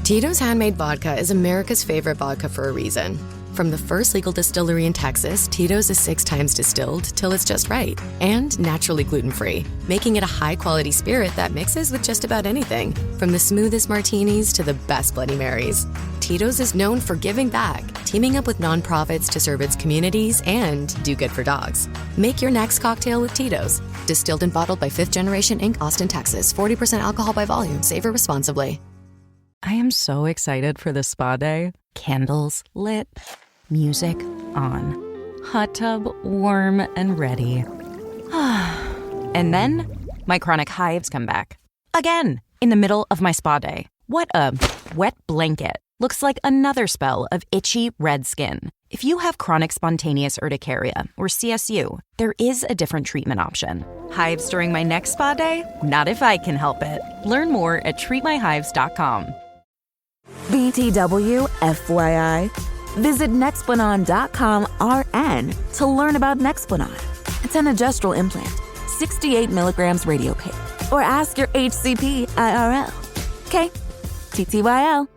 Tito's Handmade Vodka is America's favorite vodka for a reason. From the first legal distillery in Texas, Tito's is 6 times distilled till it's just right. And naturally gluten-free, making it a high-quality spirit that mixes with just about anything. From the smoothest martinis to the best Bloody Marys. Tito's is known for giving back, teaming up with nonprofits to serve its communities and do good for dogs. Make your next cocktail with Tito's. Distilled and bottled by 5th Generation Inc., Austin, Texas. 40% alcohol by volume. Savor responsibly. I am so excited for this spa day. Candles lit, music on, hot tub warm and ready. And then my chronic hives come back. Again, in the middle of my spa day. What a wet blanket. Looks like another spell of itchy red skin. If you have chronic spontaneous urticaria or CSU, there is a different treatment option. Hives during my next spa day? Not if I can help it. Learn more at treatmyhives.com. BTW FYI. Visit Nexplanon.com RN to learn about Nexplanon. It's an adjustable implant, 68 milligrams radiopaque. Or ask your HCP IRL. Okay, TTYL.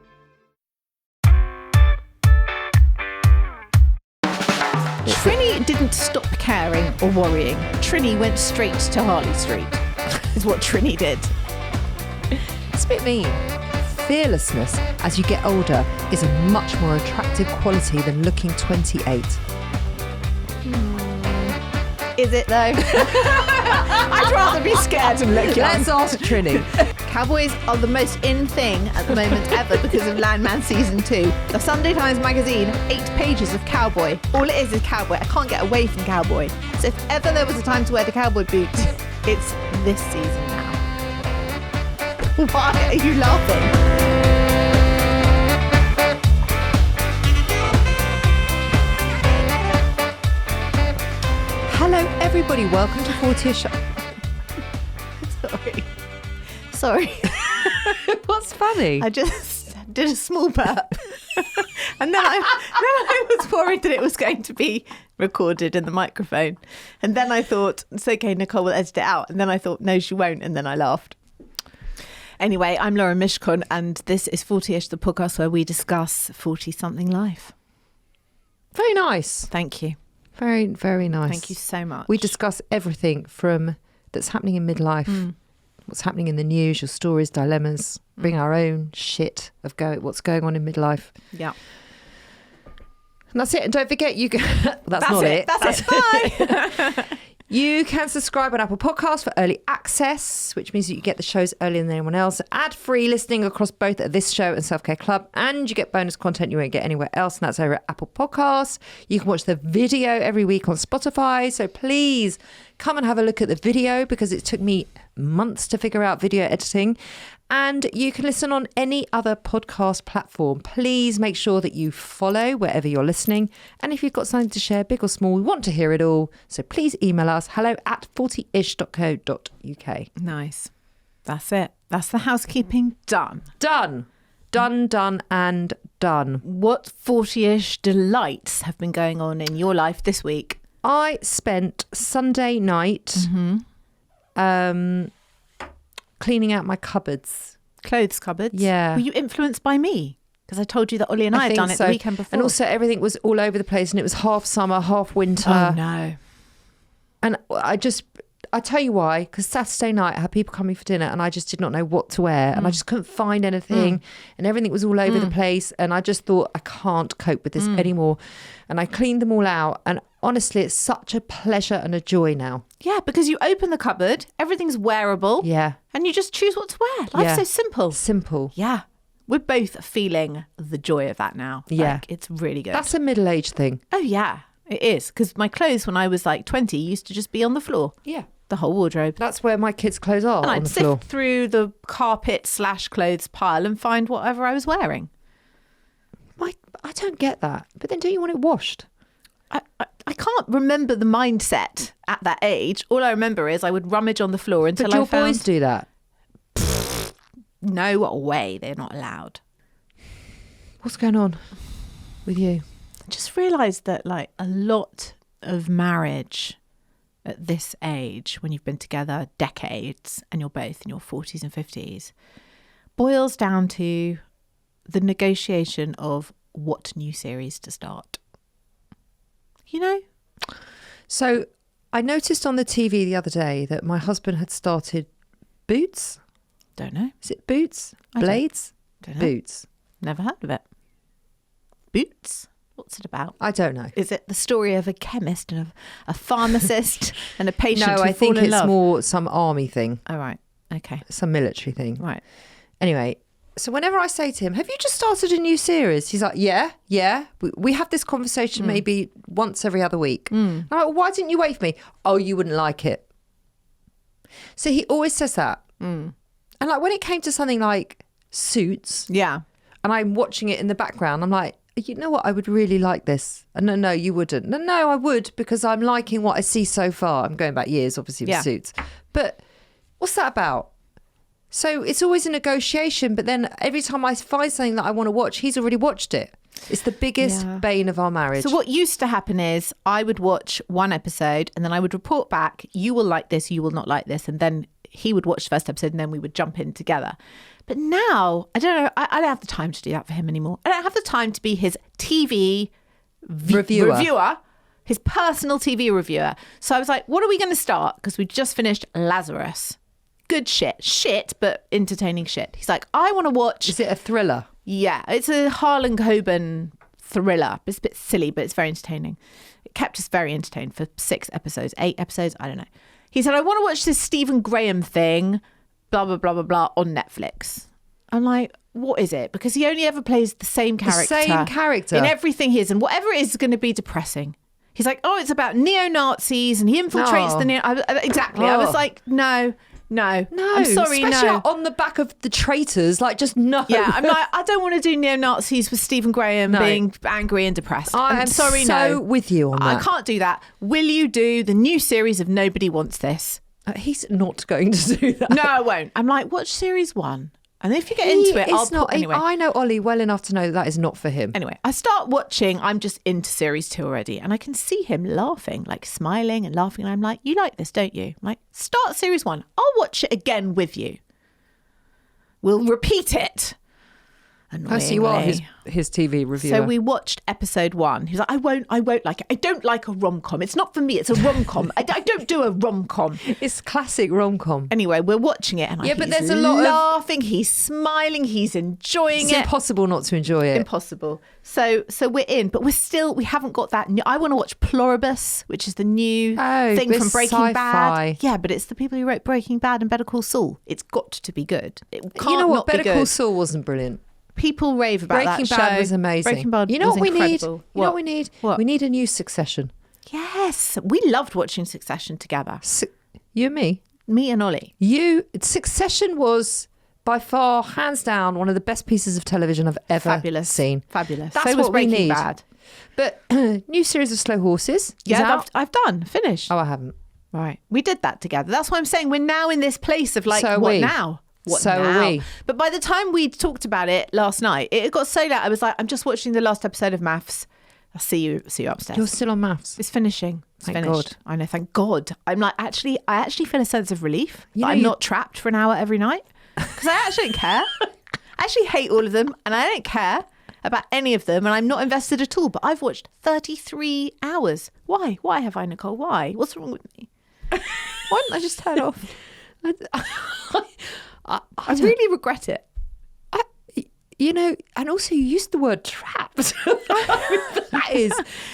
Trini didn't stop caring or worrying. Trini went straight to Harley Street, is what Trini did. It's a bit mean. Fearlessness as you get older is a much more attractive quality than looking 28. Is it though? I'd rather be scared and look young. Let's ask Trini. Cowboys are the most in thing at the moment ever because of Landman Season 2. The Sunday Times magazine, 8 pages of cowboy. All it is cowboy. I can't get away from cowboy. So if ever there was a time to wear the cowboy boots, it's this season now. Why are you laughing? Hello, everybody. Welcome to 40ish. Sorry. What's funny? I just did a small burp. And then I was worried that it was going to be recorded in the microphone. And then I thought, it's okay, Nicole will edit it out. And then I thought, no, she won't. And then I laughed. Anyway, I'm Laura Mishkon, and this is 40ish, the podcast where we discuss 40-something life. Very nice. Thank you. Very, very nice. Thank you so much. We discuss everything from that's happening in midlife, what's happening in the news, your stories, dilemmas, bring our own shit of what's going on in midlife. Yeah. And that's it. And don't forget, you that's not it. That's it. Bye. You can subscribe on Apple Podcasts for early access, which means that you get the shows earlier than anyone else. Ad-free listening across both this show and Self-Care Club. And you get bonus content you won't get anywhere else, and that's over at Apple Podcasts. You can watch the video every week on Spotify. So please come and have a look at the video, because it took me months to figure out video editing. And you can listen on any other podcast platform. Please make sure that you follow wherever you're listening. And if you've got something to share, big or small, we want to hear it all. So please email us, hello@40ish.co.uk. Nice. That's it. That's the housekeeping done. Done. Done, and done. What 40ish delights have been going on in your life this week? I spent Sunday night cleaning out my cupboards. Clothes cupboards? Yeah. Were you influenced by me? Because I told you that Ollie and I had done it the weekend before. And also everything was all over the place, and it was half summer, half winter. Oh, no. And I tell you why, because Saturday night I had people coming for dinner and I just did not know what to wear, and I just couldn't find anything, and everything was all over the place, and I just thought, I can't cope with this anymore. And I cleaned them all out, and honestly, it's such a pleasure and a joy now. Yeah, because you open the cupboard, everything's wearable. Yeah. And you just choose what to wear. Life's so simple. Simple. Yeah. We're both feeling the joy of that now. Yeah. Like, it's really good. That's a middle-aged thing. Oh, yeah, it is. Because my clothes when I was like 20 used to just be on the floor. Yeah. The whole wardrobe. That's where my kids' clothes are, and on I'd the floor. sift through the carpet/clothes pile and find whatever I was wearing. I don't get that. But then don't you want it washed? I can't remember the mindset at that age. All I remember is I would rummage on the floor until But I your found... boys do that? No way, they're not allowed. What's going on with you? I just realised that like a lot of marriage at this age, when you've been together decades and you're both in your 40s and 50s, boils down to the negotiation of what new series to start. You know? So I noticed on the TV the other day that my husband had started Boots. Don't know. Is it Boots? I don't- Blades? Don't know. Boots. Never heard of it. Boots? What's it about? I don't know. Is it the story of a chemist and a pharmacist and a patient No, who I think fall in it's love? more some army thing, Oh, right. Okay. some military thing. Right. Anyway, so whenever I say to him, have you just started a new series? He's like, yeah. We have this conversation maybe once every other week. I'm like, why didn't you wait for me? Oh, you wouldn't like it. So he always says that. And like when it came to something like Suits, Yeah. and I'm watching it in the background, I'm like, you know what? I would really like this. And no, you wouldn't. No, I would, because I'm liking what I see so far. I'm going back years, obviously, with Yeah. Suits. But what's that about? So it's always a negotiation. But then every time I find something that I want to watch, he's already watched it. It's the biggest Yeah. bane of our marriage. So what used to happen is I would watch one episode and then I would report back, you will like this, you will not like this. And then he would watch the first episode and then we would jump in together. But now, I don't know, I don't have the time to do that for him anymore. I don't have the time to be his TV reviewer, his personal TV reviewer. So I was like, what are we going to start? Because we just finished Lazarus. Good shit, but entertaining shit. He's like, I want to watch. Is it a thriller? Yeah, it's a Harlan Coben thriller. It's a bit silly, but it's very entertaining. It kept us very entertained for 8 episodes, I don't know. He said, I want to watch this Stephen Graham thing, blah, blah, blah, blah, blah, on Netflix. I'm like, what is it? Because he only ever plays the same character. The same character. In everything he is. And whatever it is going to be depressing. He's like, oh, it's about neo-Nazis and he infiltrates Oh. Exactly. I was Oh. like, no. No, I'm sorry, especially no. on the back of the traitors, like just no. Yeah, I'm like, I don't want to do neo-Nazis with Stephen Graham No. being angry and depressed. I'm sorry, so no. with you on I that. can't do that. Will you do the new series of Nobody Wants This? He's not going to do that. No, I won't. I'm like, watch series 1. And if you get into it, I'll not. anyway. I know Ollie well enough to know that is not for him. Anyway, I start watching. I'm just into series 2 already. And I can see him laughing, like smiling and laughing. And I'm like, you like this, don't you? I'm like, start series 1. I'll watch it again with you. We'll repeat it. Oh, so you are Annoyingly. his TV reviewer. So we watched episode 1. He was like, I won't like it. I don't like a rom-com. It's not for me. It's a rom-com. I don't do a rom-com. It's classic rom-com. Anyway, we're watching it and Yeah, but he's there's a lot of- laughing, he's smiling, he's enjoying It's it. impossible not to enjoy it. Impossible. So we're in, but we haven't got that new. I want to watch Pluribus, which is the new thing but from it's Breaking sci-fi. Bad. Yeah, but it's the people who wrote Breaking Bad and Better Call Saul. It's got to be good. It can't You know what? not be Better good. Call Saul wasn't brilliant. People rave about Breaking that Bad show. was amazing. Breaking Bad You know was what we need? incredible. You know what we need? What? We need a new Succession. Yes, we loved watching Succession together. You and me. Me and Ollie. Succession was by far, hands down, one of the best pieces of television I've ever seen. Fabulous. That's so was what we Breaking need. Bad. But new series of Slow Horses. is Yeah, out. I've done. Finished. Oh, I haven't. Right. We did that together. That's why I'm saying we're now in this place of like, So are what we. now? What So now? are we. But by the time we talked about it last night, it got so late. I was like, I'm just watching the last episode of Maths. I'll see you upstairs. You're still on maths. It's finishing. It's Thank finished. God. I know. Thank God. I'm like, I actually feel a sense of relief. You That know, I'm you- not trapped for an hour every night because I actually don't care. I actually hate all of them, and I don't care about any of them, and I'm not invested at all. But I've watched 33 hours. Why? Why have I, Nicole? Why? What's wrong with me? Why didn't I just turn off? I really regret it. You know, and also you used the word trapped. That is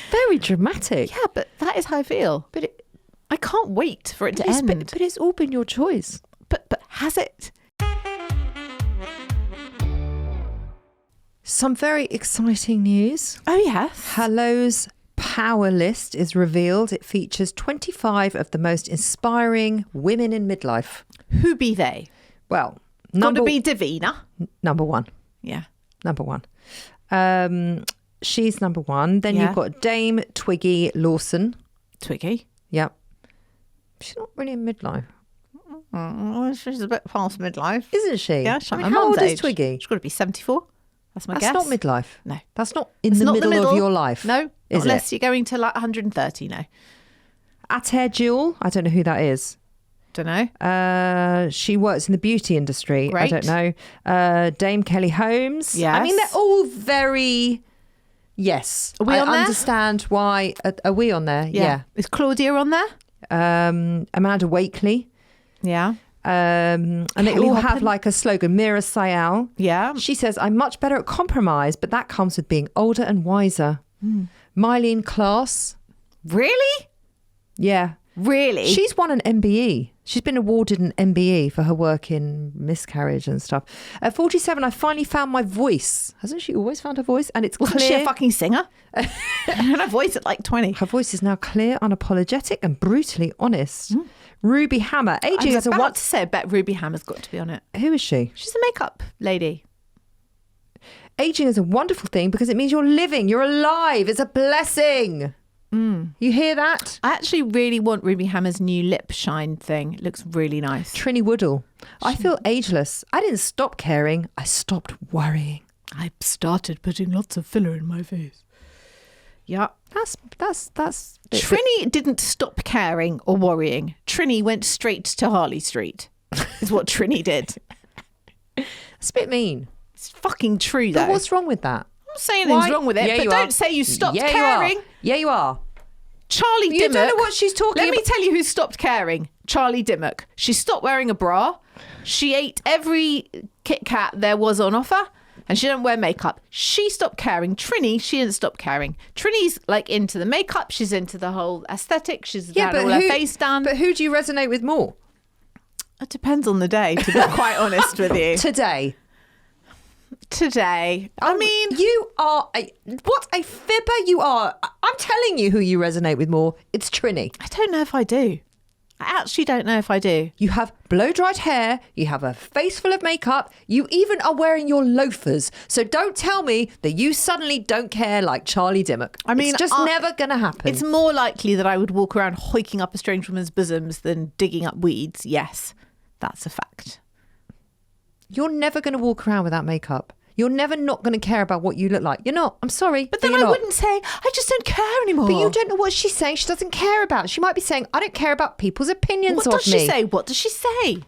very dramatic. Yeah, but that is how I feel. But I can't wait for it to end. But it's all been your choice. But has it? Some very exciting news. Oh, yes. Hello's Power List is revealed. It features 25 of the most inspiring women in midlife. Who be they? Well, Gotta be Davina. number one. Yeah. Number one. She's number one. Then Yeah. you've got Dame Twiggy Lawson. Twiggy. Yep. She's not really in midlife, She's a bit past midlife. isn't she? Yeah, she's I like mean, my how mum's old is age. Twiggy? She's got to be 74. That's my That's guess. not midlife. No. That's not in It's the not middle of your life. No. Is unless it? you're going to like 130, no. Ater Jewel. I don't know who that is. Don't know. She works in the beauty industry. Right. I don't know. Dame Kelly Holmes. Yes. I mean, they're all very... Yes. Are we on there? I understand why... Are we on there? Yeah. Is Claudia on there? Amanda Wakely. Yeah. And they Kelly all have Hoppen? like a slogan. Mira Sayal. Yeah. She says, I'm much better at compromise, but that comes with being older and wiser. Mylene Klaas. Really? Yeah. Really? She's won an MBE. She's been awarded an MBE for her work in miscarriage and stuff. At 47, I finally found my voice. Hasn't she always found her voice? And it's Wasn't clear. she a fucking singer? And her voice at like 20. Her voice is now clear, unapologetic, and brutally honest. Ruby Hammer, I aging was as a about to say, I bet Ruby Hammer's got to be on it. Who is she? She's a makeup lady. Aging is a wonderful thing because it means you're living, you're alive. It's a blessing. You hear that? I actually really want Ruby Hammer's new lip shine thing. It looks really nice. Trini Woodall. I feel ageless. I didn't stop caring. I stopped worrying. I started putting lots of filler in my face. Yeah. That's Trini didn't stop caring or worrying. Trini went straight to Harley Street, is what Trini did. It's a bit mean. It's fucking true, though. But what's wrong with that? I'm not saying anything's wrong with it, Yeah, but you don't are. say you stopped Yeah, caring. You are. Yeah, you are. Charlie Dimmock. You don't know what she's talking Let me about. tell you who stopped caring. Charlie Dimmock. She stopped wearing a bra. She ate every Kit Kat there was on offer. And she didn't wear makeup. She stopped caring. Trini, she didn't stop caring. Trini's like into the makeup. She's into the whole aesthetic. She's had all her face done. But who do you resonate with more? It depends on the day, to be quite honest with you. Today. I mean, You are what a fibber you are. I'm telling you who you resonate with more. It's Trini. I don't know if I do. I actually don't know if I do. You have blow-dried hair. You have a face full of makeup. You even are wearing your loafers. So don't tell me that you suddenly don't care like Charlie Dimmock. I mean, it's just never going to happen. It's more likely that I would walk around hoiking up a strange woman's bosoms than digging up weeds. Yes, that's a fact. You're never going to walk around without makeup. You're never not going to care about what you look like. You're not. I'm sorry. But then you're I not. wouldn't say, I just don't care anymore. But you don't know what she's saying. She doesn't care about. She might be saying, I don't care about people's opinions What of does me. she say? What does she say?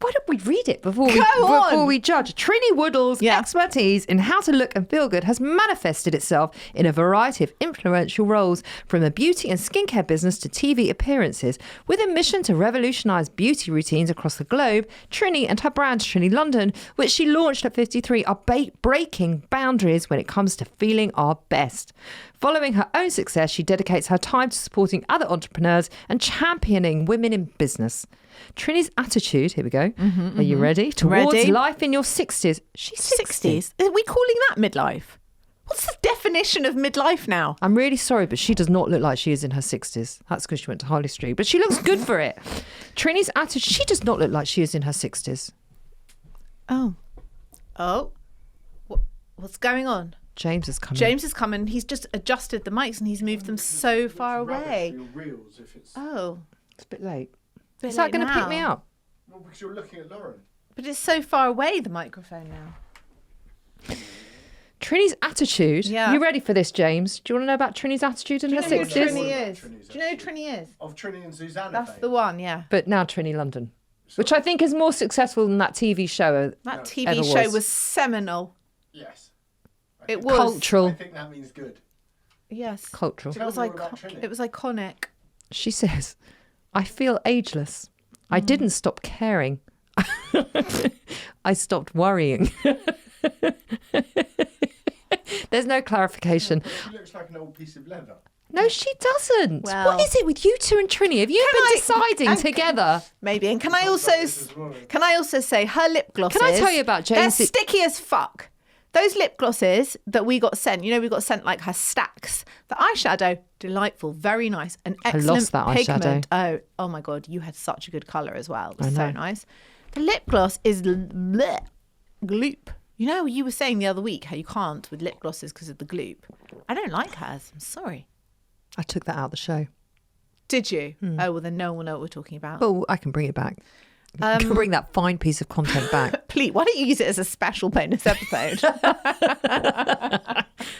Why don't we read it before on. we judge? Trini Woodall's expertise in how to look and feel good has manifested itself in a variety of influential roles, from the beauty and skincare business to TV appearances. With a mission to revolutionise beauty routines across the globe, Trini and her brand Trini London, which she launched at 53, are breaking boundaries when it comes to feeling our best. Following her own success, she dedicates her time to supporting other entrepreneurs and championing women in business. Trini's attitude, here we go. Are you ready? Towards life in your 60s. She's 60s. Are we calling that midlife? What's the definition of midlife now? I'm really sorry, but she does not look like she is in her 60s. That's because she went to Harley Street. But she looks good for it. Trini's attitude, she does not look like she is in her 60s. Oh. What's going on? James is coming. James is coming. He's just adjusted the mics and he's moved them so far away. Oh. It's a bit late. Bit Is that late going to pick now. me up? Well, because you're looking at Lauren. But it's so far away, the microphone now. Trini's attitude. Yeah. You ready for this, James? Do you want to know about Trini's attitude in her Do you know who 60s? Trini is? Do you know who Trini is? Of Trini and Susanna. That's fame. the one, yeah. But now Trini London, which I think is more successful than that TV show. That ever TV show was. was seminal. Yes. It was. Cultural. I think that means good. Yes. Cultural. It was, Tell me more about Trini. it was iconic. She says, I feel ageless. I didn't stop caring. I stopped worrying. There's no clarification. She looks like an old piece of leather. No, she doesn't. Well- What is it with you two and Trini? Have you been deciding together? Maybe. And can I also say her lip glosses? Can I tell you about James? They're sticky as fuck. Those lip glosses that we got sent, we got sent like her stacks. The eyeshadow, delightful, very nice, an excellent lost that pigment. eyeshadow. Oh my God, you had such a good colour as well. It was I so know. nice. The lip gloss is bleh, gloop. You were saying the other week how you can't with lip glosses because of the gloop. I don't like hers. I'm sorry. I took that out of the show. Did you? Oh, well, then no one will know what we're talking about. Oh, I can bring it back. I can bring that fine piece of content back. Please, why don't you use it as a special bonus episode?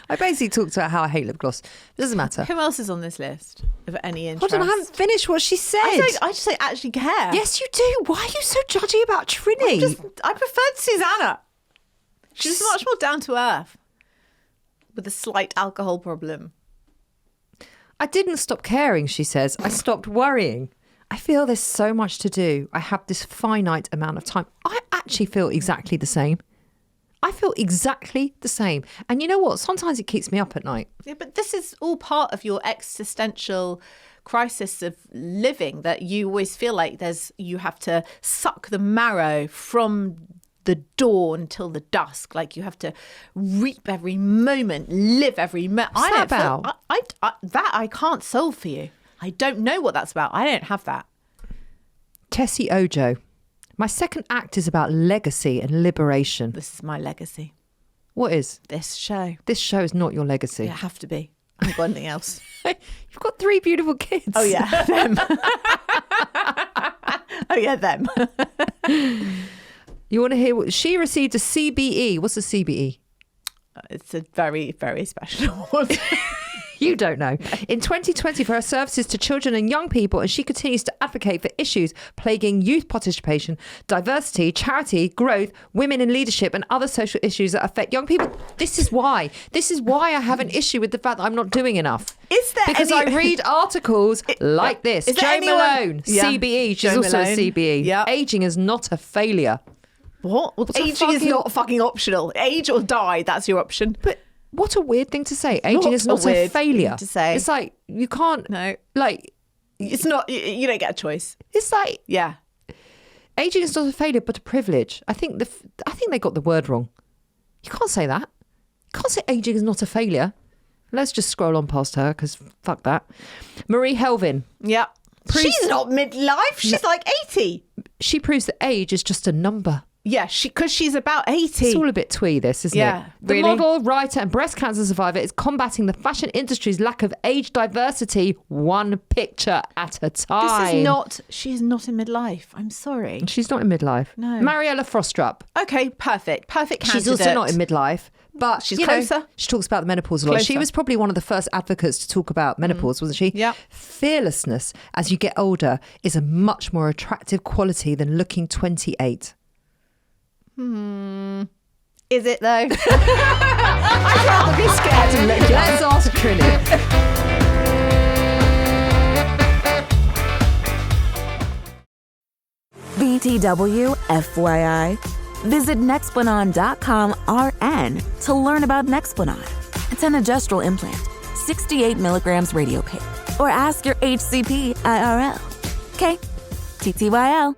I basically talked about how I hate lip gloss. It doesn't matter. Who else is on this list of any interest? Hold on, I haven't finished what she said. I just don't actually care. Yes, you do. Why are you so judgy about Trini? I preferred Susanna. She's much more down to earth with a slight alcohol problem. I didn't stop caring, she says. I stopped worrying. I feel there's so much to do. I have this finite amount of time. I actually feel exactly the same. I feel exactly the same. And you know what? Sometimes it keeps me up at night. Yeah, but this is all part of your existential crisis of living, that you always feel like you have to suck the marrow from the dawn till the dusk. Like you have to reap every moment, live every moment. What's that about? That I can't solve for you. I don't know what that's about. I don't have that. Tessie Ojo. My second act is about legacy and liberation. This is my legacy. What is? This show. This show is not your legacy. It have to be. I haven't got anything else. You've got 3 beautiful kids. Oh, yeah. Them. Oh, yeah, them. You want to hear what she received? A CBE. What's a CBE? It's a very, very special award. You don't know. In 2020 for her services to children and young people, and she continues to advocate for issues plaguing youth participation, diversity, charity, growth, women in leadership and other social issues that affect young people. This is why I have an issue with the fact that I'm not doing enough. Is there Because I read articles like this. Is there Jo anyone- Malone, Yeah. CBE. She's Jo also Malone. a CBE. Yeah. Aging is not a failure. What? Well, a aging is fucking- not fucking optional. Age or die, that's your option. But what a weird thing to say. Aging not is not a a weird failure. thing to say. It's like, you can't, No. like, It's not, you don't get a choice. it's like, Yeah. aging is not a failure, but a privilege. I think they got the word wrong. You can't say that. You can't say aging is not a failure. Let's just scroll on past her because fuck that. Marie Helvin. Yeah. She's not midlife. She's like 80. She proves that age is just a number. Yeah, because she's about 80. It's all a bit twee, this, isn't Yeah, it? The really? model, writer and breast cancer survivor is combating the fashion industry's lack of age diversity one picture at a time. She's not in midlife. I'm sorry. She's not in midlife. No. Mariella Frostrup. Okay, perfect. Perfect candidate. She's also not in midlife, but She's you know, closer. she talks about the menopause a lot. She Closer. was probably one of the first advocates to talk about menopause, wasn't she? Yeah. Fearlessness as you get older is a much more attractive quality than looking 28. Is it though? I'd rather be scared and look Let's ask Trini. BTW, FYI. Visit Nexplanon.com RN to learn about Nexplanon. It's an adjustable implant, 68 milligrams radio pain. Or ask your HCP IRL. Okay, TTYL.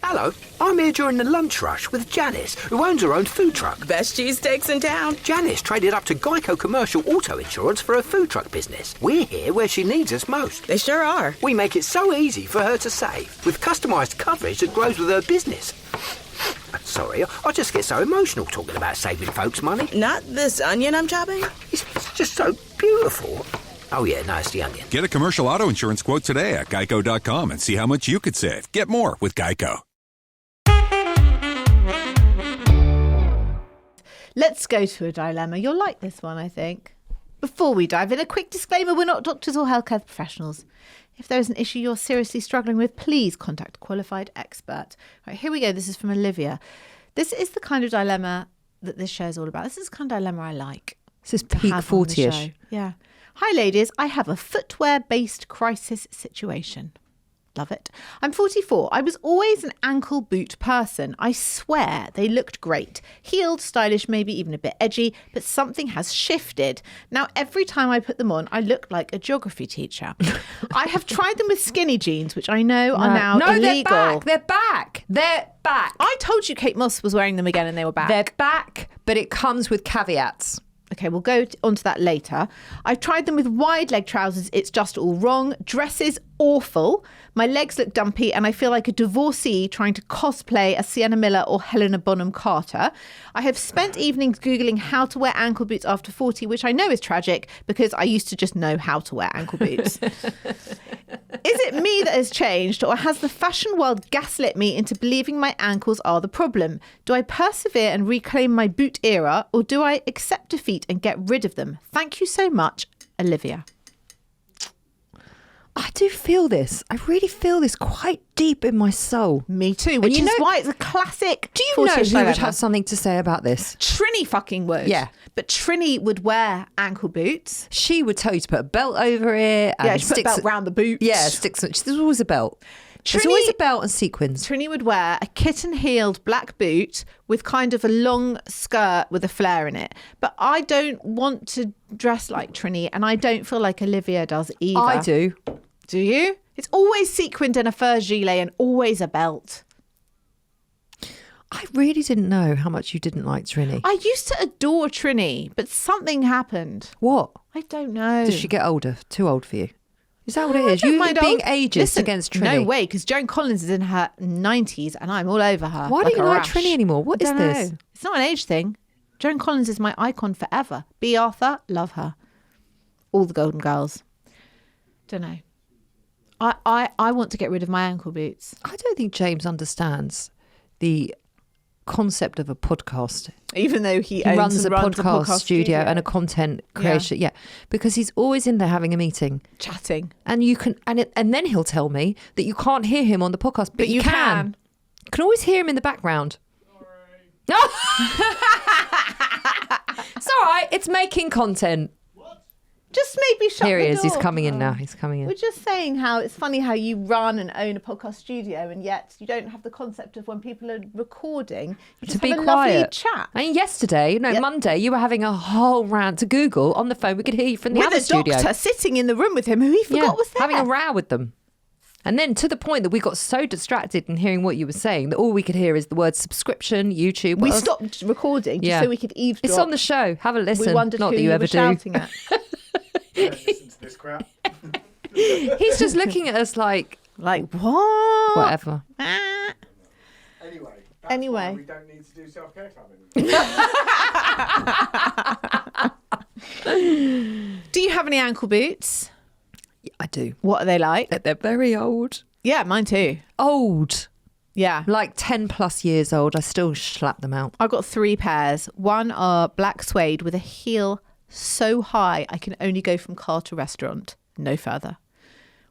Hello, I'm here during the lunch rush with Janice, who owns her own food truck. Best cheesesteaks in town. Janice traded up to Geico Commercial Auto Insurance for her food truck business. We're here where she needs us most. They sure are. We make it so easy for her to save, with customised coverage that grows with her business. Sorry, I just get so emotional talking about saving folks money. Not this onion I'm chopping. It's just so beautiful. Oh yeah, no, it's the onion. Get a commercial auto insurance quote today at geico.com and see how much you could save. Get more with Geico. Let's go to a dilemma. You'll like this one, I think. Before we dive in, a quick disclaimer: we're not doctors or healthcare professionals. If there is an issue you're seriously struggling with, please contact a qualified expert. Right, here we go. This is from Olivia. This is the kind of dilemma that this show is all about. This is the kind of dilemma I like. This is to peak have on the 40-ish. show. Yeah. Hi, ladies. I have a footwear-based crisis situation. Love it. I'm 44. I was always an ankle boot person. I swear they looked great. Heeled, stylish, maybe even a bit edgy, but something has shifted. Now, every time I put them on, I look like a geography teacher. I have tried them with skinny jeans, which I know are now illegal. They're back. They're back. I told you Kate Moss was wearing them again and they were back. They're back, but it comes with caveats. Okay, we'll go onto that later. I've tried them with wide leg trousers. It's just all wrong. Dresses, awful. My legs look dumpy and I feel like a divorcee trying to cosplay a Sienna Miller or Helena Bonham Carter. I have spent evenings Googling how to wear ankle boots after 40, which I know is tragic because I used to just know how to wear ankle boots. Is it me that has changed, or has the fashion world gaslit me into believing my ankles are the problem? Do I persevere and reclaim my boot era, or do I accept defeat and get rid of them? Thank you so much, Olivia. I do feel this. I really feel this quite deep in my soul. Me too, which is why it's a classic. Do you know who would have something to say about this? Trini fucking would. Yeah. But Trini would wear ankle boots. She would tell you to put a belt over it. And She'd put a belt round the boot. Yeah, there's always a belt. There's always a belt and sequins. Trini would wear a kitten-heeled black boot with kind of a long skirt with a flare in it. But I don't want to dress like Trini, and I don't feel like Olivia does either. I do. Do you? It's always sequined and a fur gilet and always a belt. I really didn't know how much you didn't like Trini. I used to adore Trini, but something happened. What? I don't know. Does she get older? Too old for you? Is that what it is? I don't You mind being old. ageist Listen, against Trini? No way, because Joan Collins is in her 90s and I'm all over her. Why don't you a like rash. Trini anymore? What is Don't this? know. It's not an age thing. Joan Collins is my icon forever. B. Arthur, love her. All the Golden Girls. Don't know. I want to get rid of my ankle boots. I don't think James understands the concept of a podcast. Even though he runs a podcast studio and a content creation. Yeah. Because he's always in there having a meeting. Chatting. And you can, and then he'll tell me that you can't hear him on the podcast, but you can. You can always hear him in the background. No. It's all right. It's making content. Just maybe shut Here he the is. He's door. coming in now. He's coming in. We're just saying how it's funny how you run and own a podcast studio and yet you don't have the concept of when people are recording, you just To be have a quiet. lovely chat. I mean, yesterday, Monday, you were having a whole rant to Google on the phone. We could hear you from the With other a studio. doctor sitting in the room with him who he forgot was there. having a row with them. And then to the point that we got so distracted in hearing what you were saying that all we could hear is the word subscription, YouTube. We what else? stopped recording just so we could eavesdrop. It's on the show. Have a listen. We wondered Not who that you were ever do. shouting at. Don't listen to this crap. He's just looking at us like what? Whatever. Anyway, that's why we don't need to do self-care clubbing. Do you have any ankle boots? I do. What are they like? They're very old. Yeah, mine too. Old. Yeah. Like 10 plus years old. I still slap them out. I've got 3 pairs. One are black suede with a heel so high I can only go from car to restaurant, no further.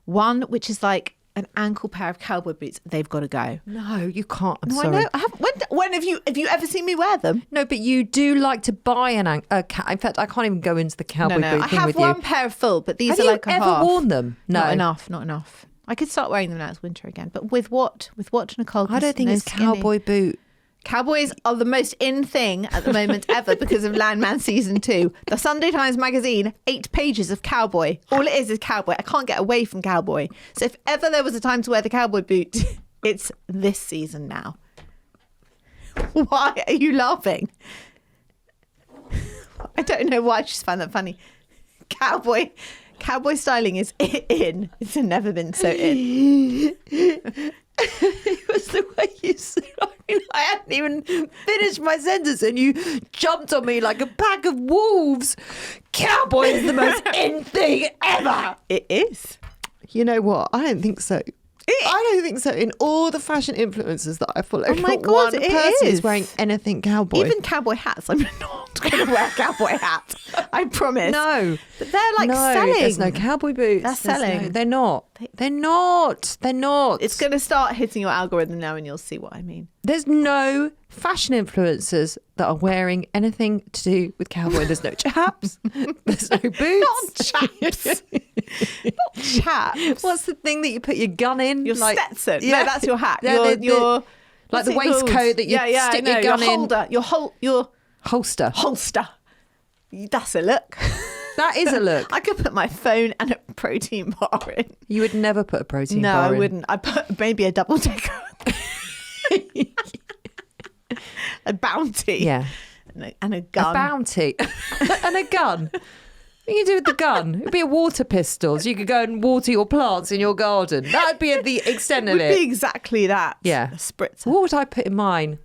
One which is like an ankle pair of cowboy boots. They've got to go. No, you can't. I'm No, sorry. I know. I haven't. When have you ever seen me wear them? No, but you do like to buy in fact, I can't even go into the cowboy No. boot I thing have with one you. pair of full, but these Have are you like a ever half. worn them? No. Not enough. I could start wearing them now. It's winter again. But with what? With what, Nicole? I don't think No it's skinny. cowboy boot. Cowboys are the most in thing at the moment ever because of Landman Season 2. The Sunday Times magazine, 8 pages of cowboy. All it is cowboy. I can't get away from cowboy. So if ever there was a time to wear the cowboy boot, it's this season now. Why are you laughing? I don't know why. I just find that funny. Cowboy styling is in. It's never been so in. It was the way you said. I mean, I hadn't even finished my sentence and you jumped on me like a pack of wolves. Cowboy is the most in thing ever. It is. You know what? I don't think so. I don't think so. In all the fashion influencers that I follow, Oh my not God, one it person is. is wearing anything cowboy. Even cowboy hats. I'm not going to wear a cowboy hat. I promise. No. But they're like no, selling. There's no cowboy boots. They're selling. They're not. They're not. They're not. It's going to start hitting your algorithm now and you'll see what I mean. There's no fashion influencers that are wearing anything to do with cowboy. There's no chaps. There's no boots. Not chaps. Not chaps. What's the thing that you put your gun in? Your Stetson. Yeah. No, that's your hat. Yeah, your like what's the it called? waistcoat that you stick your gun your in. holder. Your Holster. holster. That's a look. That is a look. I could put my phone and a protein bar in. You would never put a protein No, bar I in. wouldn't. I'd put maybe a double decker. A bounty. Yeah. And a gun. A bounty. And a gun. What can you do with the gun? It'd be a water pistol. So you could go and water your plants in your garden. That would be the extent of Would it. be exactly that. Yeah. A spritzer. What would I put in mine?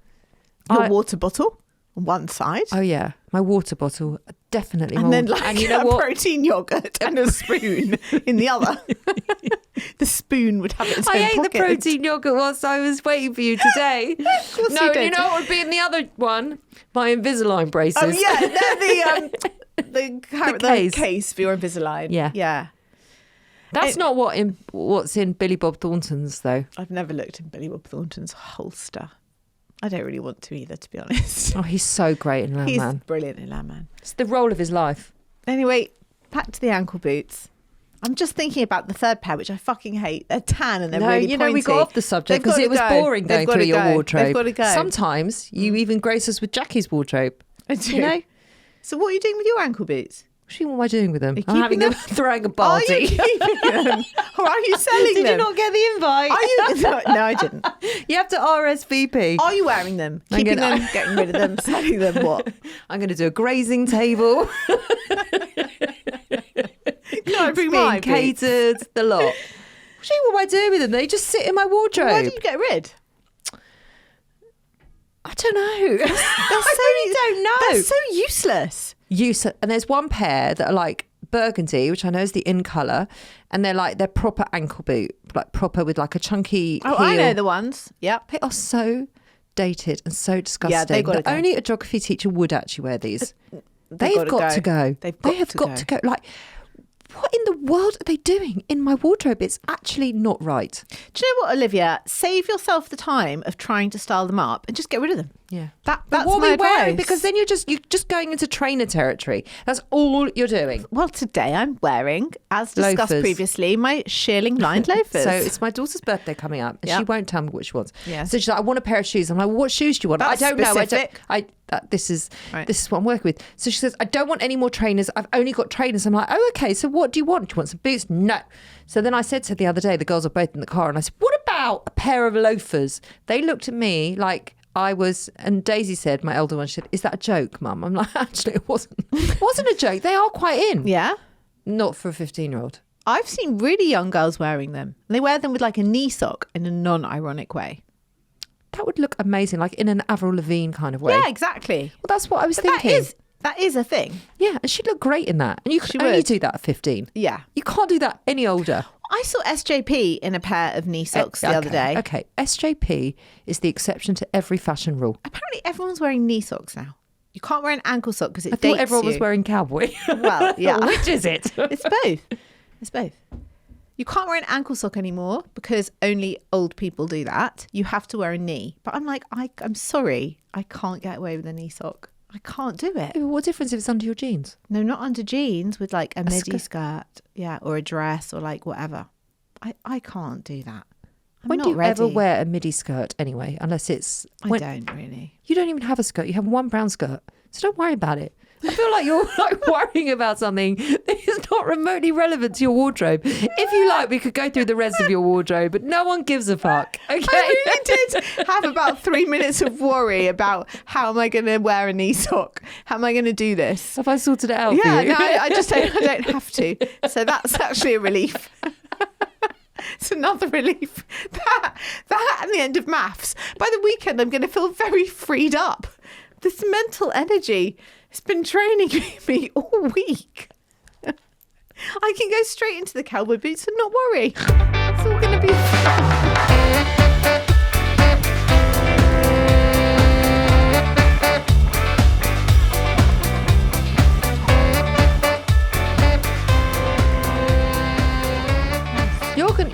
Your water bottle on one side. Oh yeah, my water bottle definitely. And then mould. like and you know a what? protein yogurt and a spoon in the other. The spoon would have its own I ate pocket. the protein yogurt whilst I was waiting for you today. course No, you and did. you know what would be in the other one? My Invisalign braces. Oh yeah, they're the case. case for your Invisalign. Yeah. Yeah. That's not what's in Billy Bob Thornton's, though. I've never looked in Billy Bob Thornton's holster. I don't really want to either, to be honest. Oh, he's so great in He's Landman. brilliant in Landman. It's the role of his life. Anyway, back to the ankle boots. I'm just thinking about the third pair, which I fucking hate. They're tan and they're really pointy. you know, we got off the subject They've because it was gotta go. boring They've going through gotta your go. wardrobe. They've got to go. Sometimes you even grace us with Jackie's wardrobe. I do. You know? So what are you doing with your ankle boots? What am I doing with them? you I'm having keeping them, throwing a Are party. you keeping them? Or are you selling Did them? you not get the invite? Are you? No, I didn't. You have to RSVP. Are you wearing them? I'm Keeping gonna- them, getting rid of them, selling them, what? I'm going to do a grazing table. Can I bring being my boots? catered, the lot. What am I doing with them? They just sit in my wardrobe. Why do you get rid? I don't know. I really don't know. They're so useless. And there's one pair that are like burgundy, which I know is the in colour, and they're proper ankle boot, like proper with like a chunky Oh, heel. I know the ones. Yep. They are so dated and so disgusting. Yeah, they gotta go. Only a geography teacher would actually wear these. They've They've got to go. They've They got have to got go. to go. Like, what in the world are they doing in my wardrobe? It's actually not right. Do you know what, Olivia? Save yourself the time of trying to style them up and just get rid of them. Yeah. That's But what my are we wearing? advice. Because then you're just going into trainer territory. That's all you're doing. Well, today I'm wearing, as discussed Loafers. previously, my shearling lined loafers. So it's my daughter's birthday coming up, and Yeah. she won't tell me what she wants. Yeah. So she's like, "I want a pair of shoes." I'm like, well, "What shoes do you want?" That's I don't know. specific. This is Right. this is what I'm working with. So she says, "I don't want any more trainers. I've only got trainers." I'm like, "Oh, okay. So what do you want? Do you want some boots?" No. So then I said to her the other day, the girls are both in the car, and I said, "What about a pair of loafers?" They looked at me like I was, and Daisy said, my elder one, she said, "Is that a joke, Mum?" I'm like, "Actually, it wasn't. It wasn't a joke. They are quite in. yeah. Not for a 15-year-old." I've seen really young girls wearing them. They wear them with like a knee sock in a non-ironic way. That would look amazing, like in an Avril Lavigne kind of way. Yeah, exactly. Well, that's what I was But thinking. that is a thing. Yeah, and she'd look great in that. And you She can only would. do that at 15. Yeah. You can't do that any older. I saw SJP in a pair of knee socks the other day. Okay, SJP is the exception to every fashion rule. Apparently everyone's wearing knee socks now. You can't wear an ankle sock because it I dates thought everyone was you. wearing cowboy. Well, yeah. Which is it? It's both. It's both. You can't wear an ankle sock anymore because only old people do that. You have to wear a knee. But I'm like, I'm sorry. I can't get away with a knee sock. I can't do it. What difference if it's under your jeans? No, not under jeans with like a midi skirt. Yeah, or a dress or like whatever. I can't do that. I'm When not do you ready. ever wear a midi skirt anyway? Unless it's... I don't really. You don't even have a skirt. You have one brown skirt. So don't worry about it. I feel like you're like worrying about something that is not remotely relevant to your wardrobe. If you like, we could go through the rest of your wardrobe, but no one gives a fuck. Okay. I really did have about 3 minutes of worry about how am I going to wear a knee sock? How am I going to do this? Have I sorted it out for Yeah, you? no, I just don't, I don't have to. So that's actually a relief. It's another relief. That and the end of maths. By the weekend, I'm going to feel very freed up. This mental energy has been training me all week. I can go straight into the cowboy boots and not worry. It's all going to be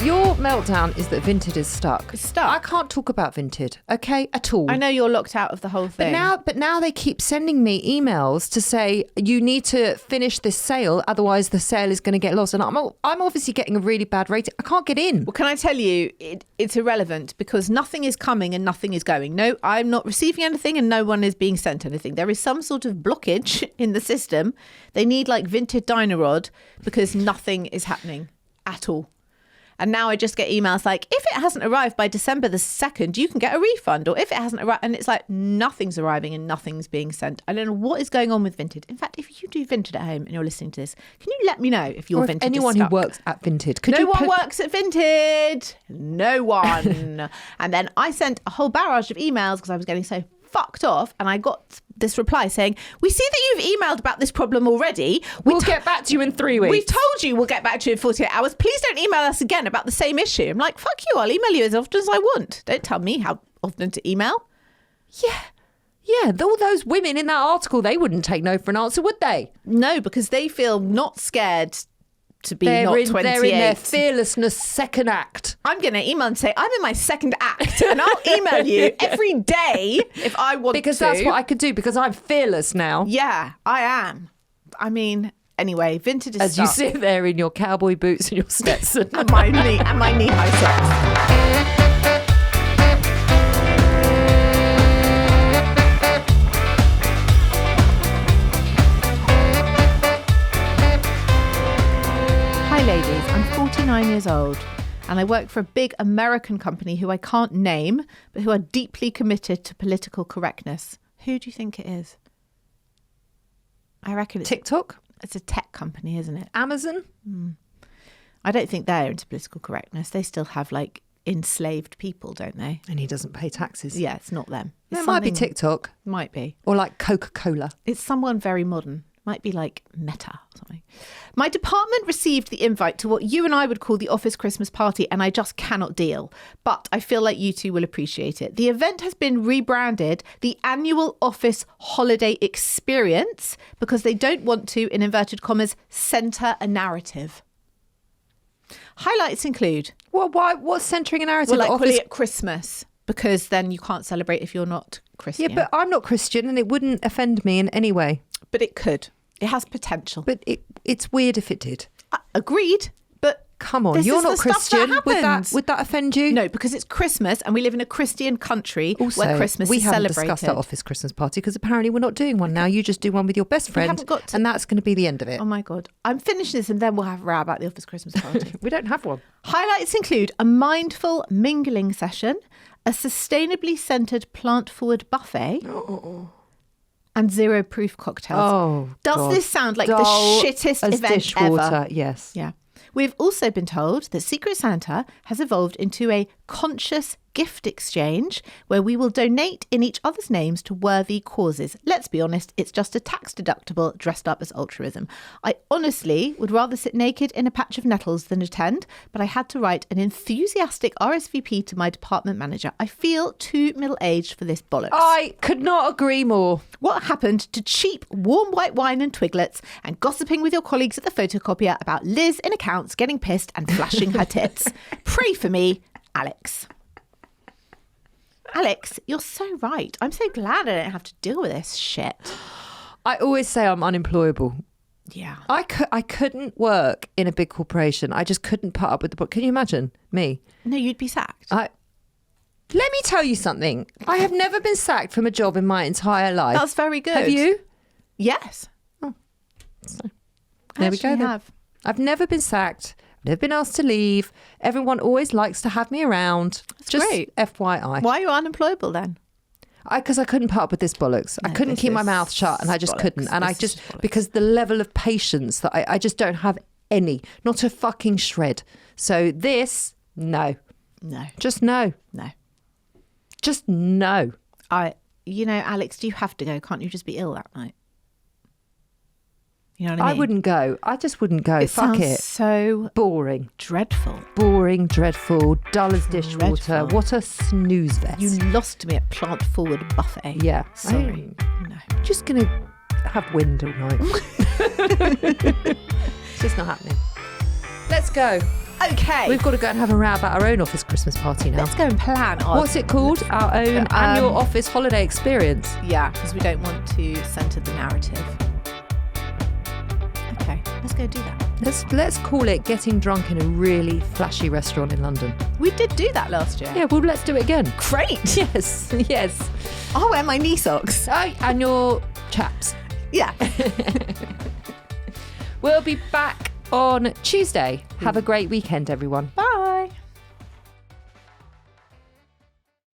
Your meltdown is that Vinted is stuck. It's stuck. I can't talk about Vinted, okay, at all. I know you're locked out of the whole thing. But now they keep sending me emails to say you need to finish this sale, otherwise the sale is going to get lost. And I'm obviously getting a really bad rating. I can't get in. Well, can I tell you, it's irrelevant because nothing is coming and nothing is going. No, I'm not receiving anything and no one is being sent anything. There is some sort of blockage in the system. They need like Vinted Dynarod because nothing is happening at all. And now I just get emails like, if it hasn't arrived by December the 2nd, you can get a refund. Or if it hasn't arrived, and it's like nothing's arriving and nothing's being sent. I don't know what is going on with Vinted. In fact, if you do Vinted at home and you're listening to this, can you let me know if your Or if Vinted anyone is who stuck? works at Vinted. Could No you one works at Vinted. No one. And then I sent a whole barrage of emails because I was getting so fucked off. And I got this reply saying, we see that you've emailed about this problem already. We'll get back to you in 3 weeks. We've told you we'll get back to you in 48 hours. Please don't email us again about the same issue. I'm like, fuck you. I'll email you as often as I want. Don't tell me how often to email. Yeah, all those women in that article, they wouldn't take no for an answer, would they? No, because they feel not scared to be not 28. They're in their fearlessness second act. I'm going to email and say, I'm in my second act and I'll email you every day if I want to. Because that's what I could do, because I'm fearless now. Yeah, I am. I mean, anyway, vintage is As you sit there in your cowboy boots and your Stetson. and my knee-high socks. Ladies, I'm 49 years old and I work for a big American company who I can't name, but who are deeply committed to political correctness. Who do you think it is? I reckon it's TikTok? It's a tech company, isn't it? Amazon? I don't think they're into political correctness. They still have like enslaved people, don't they? And he doesn't pay taxes. Yeah, it's not them. It might be TikTok. Might be. Or like Coca-Cola. It's someone very modern. Might be like Meta or something. My department received the invite to what you and I would call the office Christmas party, and I just cannot deal. But I feel like you two will appreciate it. The event has been rebranded the Annual Office Holiday Experience because they don't want to, in inverted commas, centre a narrative. Highlights include... Well, why? What's centering a narrative? Well, like office... call it Christmas, because then you can't celebrate if you're not Christian. Yeah, but I'm not Christian and it wouldn't offend me in any way. But it could. It has potential. But it's weird if it did. Agreed. But come on, you're not Christian. Would that offend you? No, because it's Christmas and we live in a Christian country also, where Christmas we is haven't celebrated. Discussed our office Christmas party because apparently we're not doing one now. You just do one with your best friend, and that's going to be the end of it. Oh my God. I'm finishing this and then we'll have a row about the office Christmas party. We don't have one. Highlights include a mindful mingling session, a sustainably centred plant-forward buffet, and zero-proof cocktails. Oh, Does God. this sound like Dull the shittest as event dishwater? ever? Yes. Yeah. We've also been told that Secret Santa has evolved into a conscious gift exchange where we will donate in each other's names to worthy causes. Let's be honest, it's just a tax deductible dressed up as altruism. I honestly would rather sit naked in a patch of nettles than attend, but I had to write an enthusiastic RSVP to my department manager. I feel too middle-aged for this bollocks. I could not agree more. What happened to cheap warm white wine and twiglets and gossiping with your colleagues at the photocopier about Liz in accounts getting pissed and flashing her tits? Pray for me, Alex. Alex, you're so right. I'm so glad I don't have to deal with this shit. I always say I'm unemployable. Yeah. I couldn't work in a big corporation. I just couldn't put up with the... Can you imagine me? No, you'd be sacked. Let me tell you something. I have never been sacked from a job in my entire life. That's very good. Have you? Yes. Oh. So, there we go then. Have. I've never been sacked. Never been asked to leave. Everyone always likes to have me around. That's just great. FYI. Why are you unemployable then? Because I couldn't put up with this bollocks. No, I couldn't keep my mouth shut and I just couldn't. And I just, because the level of patience that I just don't have any, not a fucking shred. So this, no. No. Just no. No. Just no. Alex, do you have to go? Can't you just be ill that night? You know what I mean? I wouldn't go. I just wouldn't go. Fuck it. So boring. Dreadful. Boring, dreadful, dull as dishwater. Dreadful. What a snooze fest. You lost me at Plant Forward Buffet. Yeah. Sorry. No. Just going to have wind all night. It's just not happening. Let's go. Okay. We've got to go and have a row about our own office Christmas party now. Let's go and plan our... What's it called? Our own annual office holiday experience. Yeah, because we don't want to centre the narrative. Okay, let's go do that. Let's call it getting drunk in a really flashy restaurant in London. We did do that last year. Yeah, well, let's do it again. Great. Yes, yes. I'll wear my knee socks. And your chaps. Yeah. We'll be back on Tuesday. Have a great weekend, everyone. Bye.